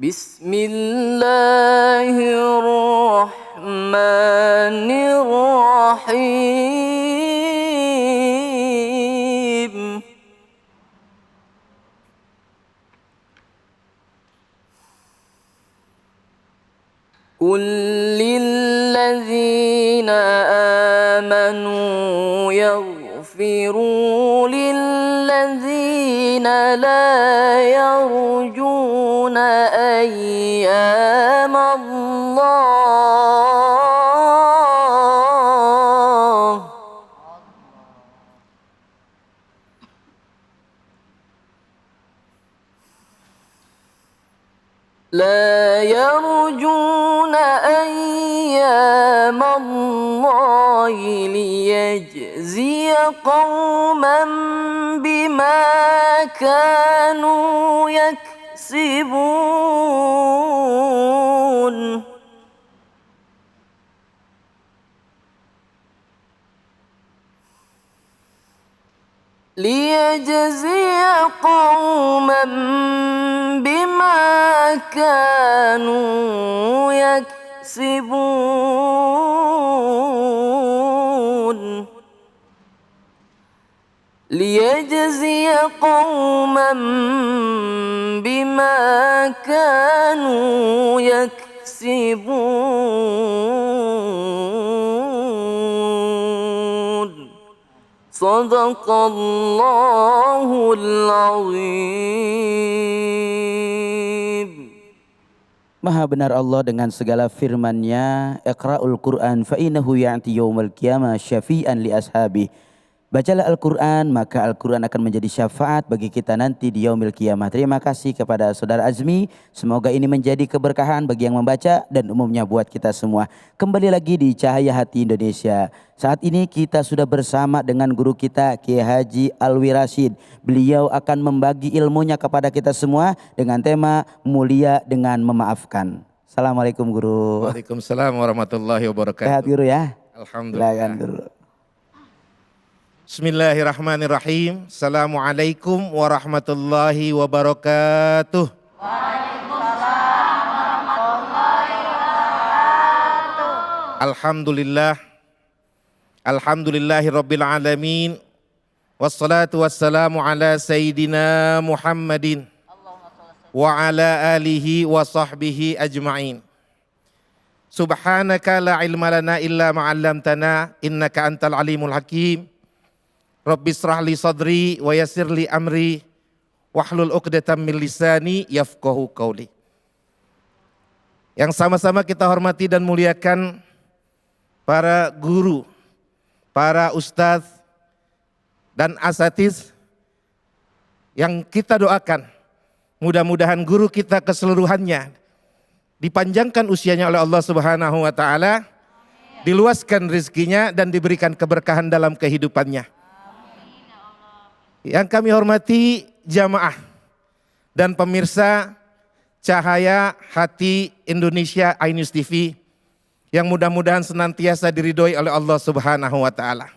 Bismillahirrahmanirrahim. Qul lilladzina amanu yaghfiru lilladzina la yarjuna ayyamallah. لا يرجون أيام الله ليجزي قوما بما كانوا يكسبون ليجزي قوما بما كانوا يكسبون ليجزي قوما بما كانوا يكسبون Sadaqallahul azim. Maha benar Allah dengan segala firman-Nya, Iqra'ul Qur'an fa innahu ya'ti yaumil qiyamah syafi'an li ashabi. Bacalah Al-Quran, maka Al-Quran akan menjadi syafaat bagi kita nanti di yaumil qiyamah. Terima kasih kepada Saudara Azmi. Semoga ini menjadi keberkahan bagi yang membaca dan umumnya buat kita semua. Kembali lagi di Cahaya Hati Indonesia. Saat ini kita sudah bersama dengan guru kita Kiai Haji Alwi Rashid. Beliau akan membagi ilmunya kepada kita semua dengan tema mulia dengan memaafkan. Assalamualaikum guru. Waalaikumsalam warahmatullahi wabarakatuh. Sehat guru ya? Alhamdulillah. Silakan guru. Bismillahirrahmanirrahim. Assalamualaikum warahmatullahi wabarakatuh. Waalaikumsalam warahmatullahi wabarakatuh. Alhamdulillah. Alhamdulillahi rabbil alamin. Wassalatu wassalamu ala sayyidina Muhammadin wa ala alihi wa sahbihi ajma'in. Subhanaka la ilma lana illa ma'allamtana innaka antal alimul hakim. Rabbi israh li sadri wa yassir li amri wahlul 'uqdatam min lisani yafqahu qawli. Yang sama-sama kita hormati dan muliakan para guru, para ustadz dan asatiz yang kita doakan mudah-mudahan guru kita keseluruhannya dipanjangkan usianya oleh Allah Subhanahu wa taala, diluaskan rezekinya dan diberikan keberkahan dalam kehidupannya. Yang kami hormati jamaah dan pemirsa Cahaya Hati Indonesia iNews TV yang mudah-mudahan senantiasa diridhoi oleh Allah Subhanahu wa taala.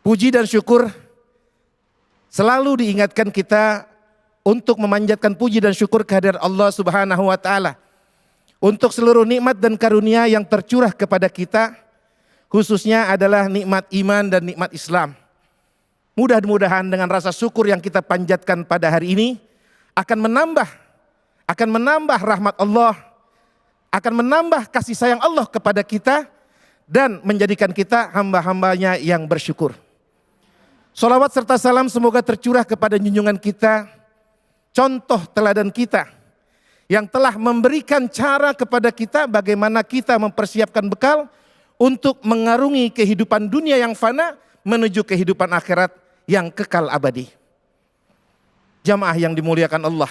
Puji dan syukur selalu diingatkan kita untuk memanjatkan puji dan syukur kehadirat Allah Subhanahu wa taala untuk seluruh nikmat dan karunia yang tercurah kepada kita, khususnya adalah nikmat iman dan nikmat Islam. Mudah-mudahan dengan rasa syukur yang kita panjatkan pada hari ini akan menambah rahmat Allah, akan menambah kasih sayang Allah kepada kita dan menjadikan kita hamba-hambanya yang bersyukur. Salawat serta salam semoga tercurah kepada junjungan kita, contoh teladan kita yang telah memberikan cara kepada kita bagaimana kita mempersiapkan bekal untuk mengarungi kehidupan dunia yang fana menuju kehidupan akhirat yang kekal abadi. Jamaah yang dimuliakan Allah.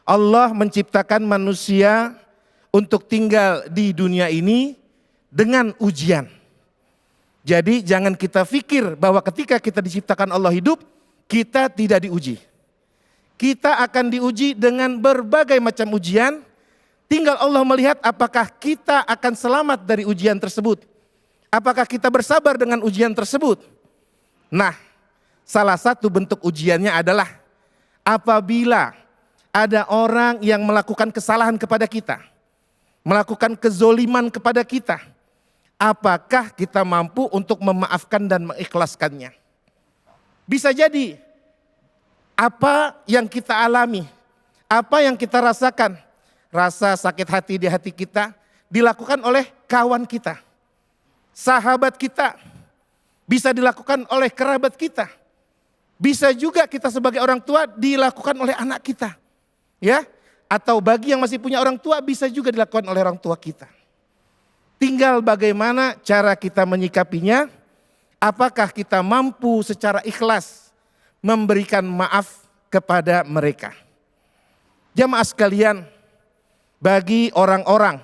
Allah menciptakan manusia untuk tinggal di dunia ini dengan ujian. Jadi jangan kita pikir bahwa ketika kita diciptakan Allah hidup, kita tidak diuji. Kita akan diuji dengan berbagai macam ujian. Tinggal Allah melihat apakah kita akan selamat dari ujian tersebut. Apakah kita bersabar dengan ujian tersebut. Nah, salah satu bentuk ujiannya adalah apabila ada orang yang melakukan kesalahan kepada kita, melakukan kezoliman kepada kita, apakah kita mampu untuk memaafkan dan mengikhlaskannya? Bisa jadi apa yang kita alami, apa yang kita rasakan, rasa sakit hati di hati kita dilakukan oleh kawan kita, sahabat kita, bisa dilakukan oleh kerabat kita, bisa juga kita sebagai orang tua dilakukan oleh anak kita, ya, atau bagi yang masih punya orang tua bisa juga dilakukan oleh orang tua kita. Tinggal bagaimana cara kita menyikapinya, apakah kita mampu secara ikhlas memberikan maaf kepada mereka. Jamaah sekalian, bagi orang-orang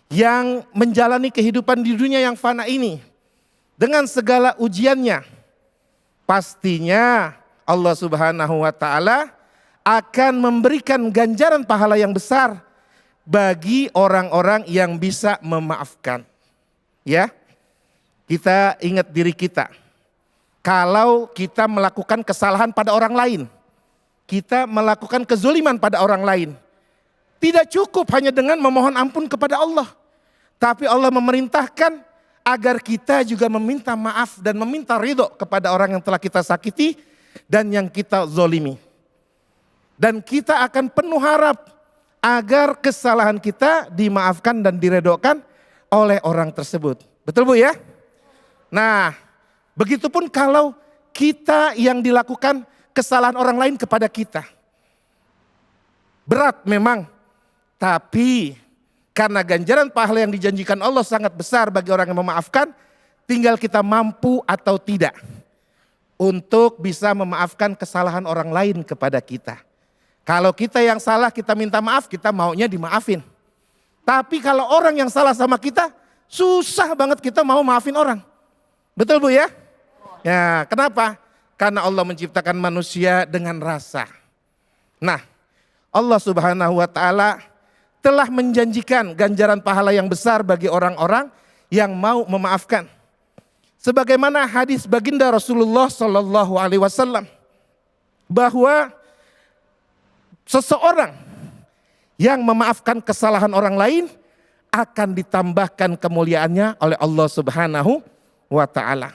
yang menjalani kehidupan di dunia yang fana ini dengan segala ujiannya, pastinya Allah Subhanahu wa taala akan memberikan ganjaran pahala yang besar bagi orang-orang yang bisa memaafkan. Ya. Kita ingat diri kita. Kalau kita melakukan kesalahan pada orang lain, kita melakukan kezoliman pada orang lain, tidak cukup hanya dengan memohon ampun kepada Allah. Tapi Allah memerintahkan agar kita juga meminta maaf dan meminta ridho kepada orang yang telah kita sakiti dan yang kita zolimi. Dan kita akan penuh harap agar kesalahan kita dimaafkan dan diredokan oleh orang tersebut. Betul Bu ya? Nah, begitupun kalau kita yang dilakukan kesalahan orang lain kepada kita. Berat memang. Tapi karena ganjaran pahala yang dijanjikan Allah sangat besar bagi orang yang memaafkan, tinggal kita mampu atau tidak untuk bisa memaafkan kesalahan orang lain kepada kita. Kalau kita yang salah kita minta maaf, kita maunya dimaafin. Tapi kalau orang yang salah sama kita, susah banget kita mau maafin orang. Betul Bu ya? Ya, kenapa? Karena Allah menciptakan manusia dengan rasa. Nah, Allah Subhanahu wa taala telah menjanjikan ganjaran pahala yang besar bagi orang-orang yang mau memaafkan. Sebagaimana hadis baginda Rasulullah Sallallahu Alaihi Wasallam bahwa seseorang yang memaafkan kesalahan orang lain akan ditambahkan kemuliaannya oleh Allah Subhanahu wa taala.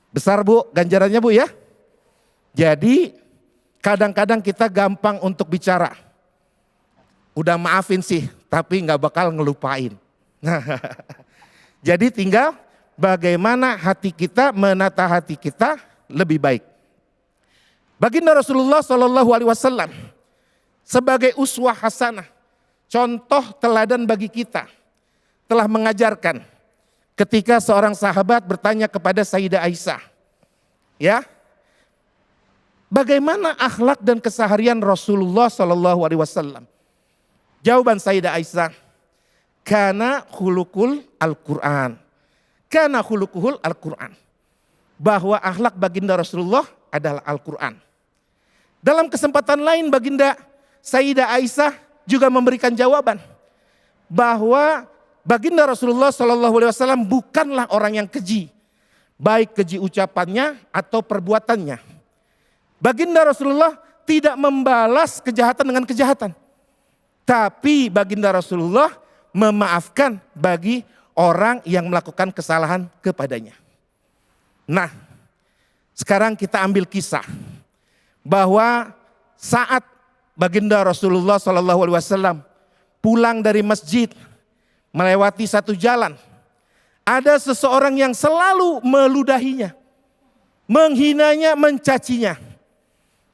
Besar Bu ganjarannya Bu ya. Jadi kadang-kadang kita gampang untuk bicara. Udah maafin sih, tapi nggak bakal ngelupain. Jadi tinggal bagaimana hati kita, menata hati kita lebih baik. Baginda Rasulullah Shallallahu Alaihi Wasallam sebagai uswah hasanah, contoh teladan bagi kita, telah mengajarkan ketika seorang sahabat bertanya kepada Sayyidah Aisyah, ya, bagaimana akhlak dan keseharian Rasulullah Shallallahu Alaihi Wasallam? Jawaban Sayyidah Aisyah, kana khuluqul Al-Quran. Kana khuluquhul Al-Quran. Bahwa akhlak baginda Rasulullah adalah Al-Quran. Dalam kesempatan lain baginda Sayyidah Aisyah juga memberikan jawaban. Bahwa baginda Rasulullah SAW bukanlah orang yang keji. Baik keji ucapannya atau perbuatannya. Baginda Rasulullah tidak membalas kejahatan dengan kejahatan. Tapi baginda Rasulullah memaafkan bagi orang yang melakukan kesalahan kepadanya. Nah, sekarang kita ambil kisah bahwa saat baginda Rasulullah SAW pulang dari masjid melewati satu jalan, ada seseorang yang selalu meludahinya, menghinanya, mencacinya.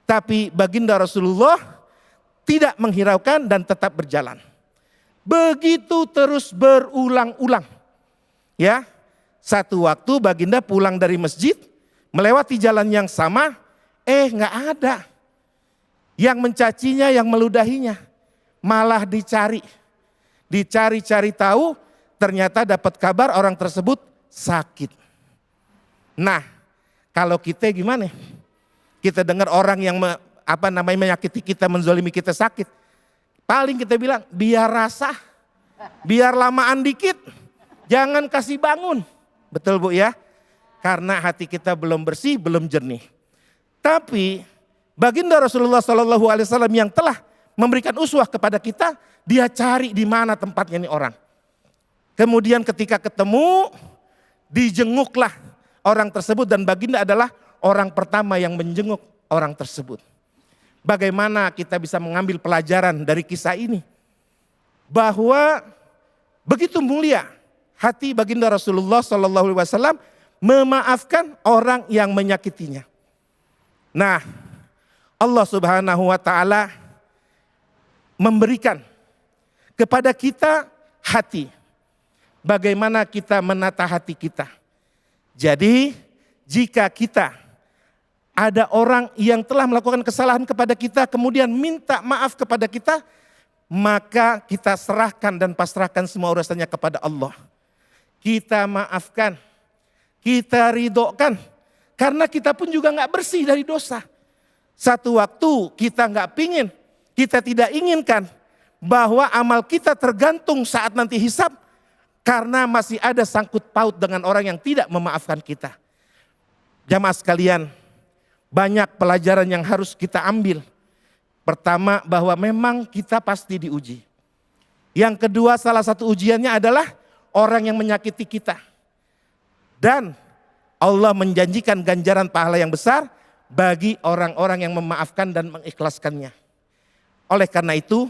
Tapi baginda Rasulullah tidak menghiraukan dan tetap berjalan. Begitu terus berulang-ulang. Ya, satu waktu baginda pulang dari masjid, melewati jalan yang sama, nggak ada yang mencacinya, yang meludahinya. Malah dicari. Dicari-cari tahu, ternyata dapat kabar orang tersebut sakit. Nah, kalau kita gimana? Kita dengar orang yang menyakiti kita, menzolimi kita sakit. Paling kita bilang, biar rasa, biar lamaan dikit, jangan kasih bangun. Betul Bu ya? Karena hati kita belum bersih, belum jernih. Tapi Baginda Rasulullah SAW yang telah memberikan uswah kepada kita, dia cari di mana tempatnya ini orang. Kemudian ketika ketemu, dijenguklah orang tersebut dan baginda adalah orang pertama yang menjenguk orang tersebut. Bagaimana kita bisa mengambil pelajaran dari kisah ini? Bahwa begitu mulia hati baginda Rasulullah SAW memaafkan orang yang menyakitinya. Nah, Allah Subhanahu wa taala memberikan kepada kita hati. Bagaimana kita menata hati kita. Jadi, jika kita ada orang yang telah melakukan kesalahan kepada kita, kemudian minta maaf kepada kita, maka kita serahkan dan pasrahkan semua urusannya kepada Allah. Kita maafkan, kita ridhokan, karena kita pun juga nggak bersih dari dosa. Satu waktu kita nggak pingin, kita tidak inginkan bahwa amal kita tergantung saat nanti hisab, karena masih ada sangkut paut dengan orang yang tidak memaafkan kita. Jamaah sekalian, banyak pelajaran yang harus kita ambil. Pertama, bahwa memang kita pasti diuji. Yang kedua, salah satu ujiannya adalah orang yang menyakiti kita. Dan Allah menjanjikan ganjaran pahala yang besar bagi orang-orang yang memaafkan dan mengikhlaskannya. Oleh karena itu,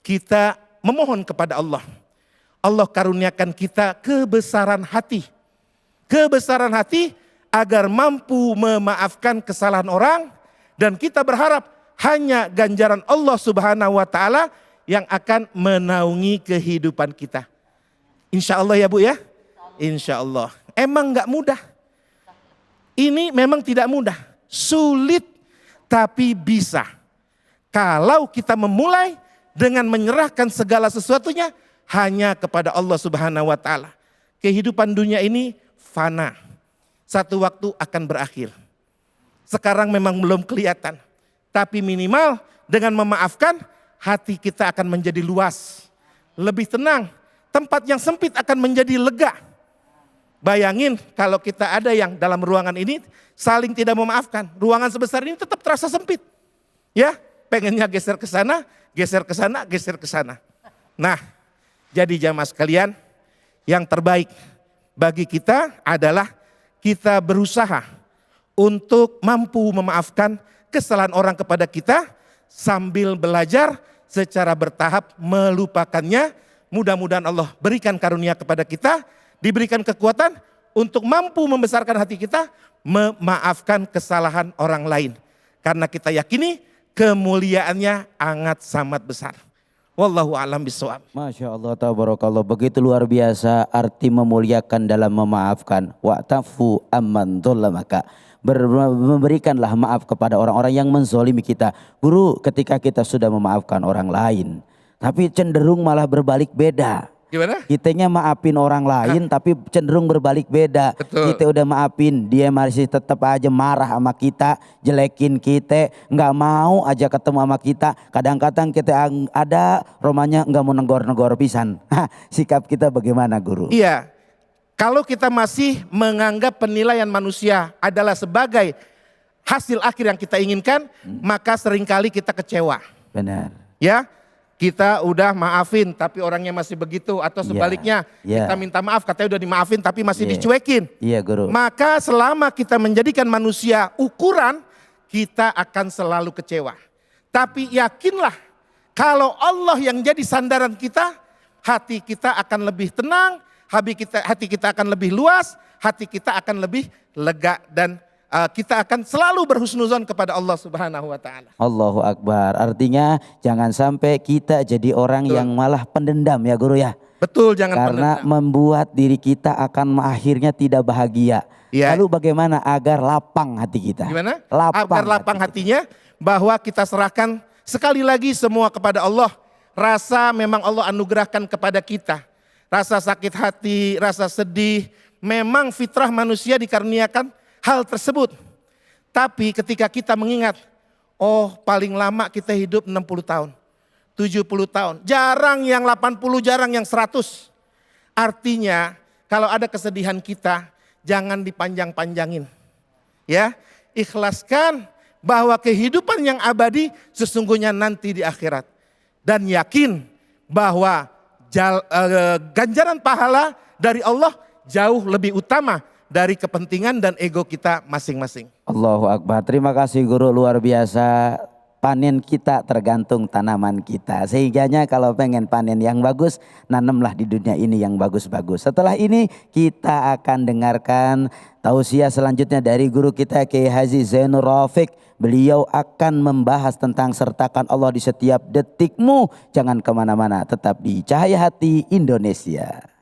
kita memohon kepada Allah. Allah karuniakan kita kebesaran hati. Kebesaran hati agar mampu memaafkan kesalahan orang. Dan kita berharap hanya ganjaran Allah Subhanahu wa taala yang akan menaungi kehidupan kita. Insya Allah ya Bu ya. Insya Allah. Emang gak mudah. Ini memang tidak mudah. Sulit tapi bisa. Kalau kita memulai dengan menyerahkan segala sesuatunya hanya kepada Allah Subhanahu wa taala. Kehidupan dunia ini fana. Satu waktu akan berakhir. Sekarang memang belum kelihatan. Tapi minimal dengan memaafkan hati kita akan menjadi luas. Lebih tenang. Tempat yang sempit akan menjadi lega. Bayangin kalau kita ada yang dalam ruangan ini saling tidak memaafkan. Ruangan sebesar ini tetap terasa sempit. Ya, pengennya geser ke sana, geser ke sana, geser ke sana. Nah, jadi jamaah sekalian, yang terbaik bagi kita adalah kita berusaha untuk mampu memaafkan kesalahan orang kepada kita sambil belajar secara bertahap melupakannya. Mudah-mudahan Allah berikan karunia kepada kita, diberikan kekuatan untuk mampu membesarkan hati kita, memaafkan kesalahan orang lain. Karena kita yakini kemuliaannya sangat besar. Wallahu a'lam bishawab. Masya Allah, tabarakallah, begitu luar biasa arti memuliakan dalam memaafkan. Wa'tafu amman dhallamaka. Memberikanlah maaf kepada orang-orang yang menzolimi kita. Guru, ketika kita sudah memaafkan orang lain, tapi cenderung malah berbalik beda. Gimana? Kitanya maafin orang lain tapi cenderung berbalik beda. Betul. Kita udah maafin, dia masih tetap aja marah sama kita, jelekin kita, nggak mau aja ketemu sama kita. Kadang-kadang kita ada romanya nggak mau negor-negor pisan. Sikap kita bagaimana Guru? Iya, kalau kita masih menganggap penilaian manusia adalah sebagai hasil akhir yang kita inginkan, maka seringkali kita kecewa. Benar. Ya. Kita udah maafin tapi orangnya masih begitu, atau sebaliknya kita minta maaf katanya udah dimaafin tapi masih dicuekin. Iya Guru. Maka selama kita menjadikan manusia ukuran, kita akan selalu kecewa. Tapi yakinlah kalau Allah yang jadi sandaran kita, hati kita akan lebih tenang, hati kita akan lebih luas, hati kita akan lebih lega, dan kita akan selalu berhusnuzon kepada Allah Subhanahu wa taala. Allahu Akbar. Artinya jangan sampai kita jadi orang yang malah pendendam ya Guru ya. Betul, jangan karena pendendam. Membuat diri kita akan akhirnya tidak bahagia. Ya. Lalu bagaimana agar lapang hati kita? Gimana? Agar lapang hatinya, bahwa kita serahkan sekali lagi semua kepada Allah. Rasa memang Allah anugerahkan kepada kita. Rasa sakit hati, rasa sedih, memang fitrah manusia dikaruniakan hal tersebut. Tapi ketika kita mengingat, oh paling lama kita hidup 60 tahun, 70 tahun. Jarang yang 80, jarang yang 100. Artinya kalau ada kesedihan kita, jangan dipanjang-panjangin. Ya, ikhlaskan bahwa kehidupan yang abadi sesungguhnya nanti di akhirat. Dan yakin bahwa ganjaran pahala dari Allah jauh lebih utama dari kepentingan dan ego kita masing-masing. Allahu Akbar. Terima kasih guru, luar biasa. Panen kita tergantung tanaman kita. Sehingganya kalau pengen panen yang bagus, nanamlah di dunia ini yang bagus-bagus. Setelah ini kita akan dengarkan tausiah selanjutnya dari guru kita Kiai Haji Zainur Rafiq. Beliau akan membahas tentang sertakan Allah di setiap detikmu. Jangan kemana-mana, tetap di Cahaya Hati Indonesia.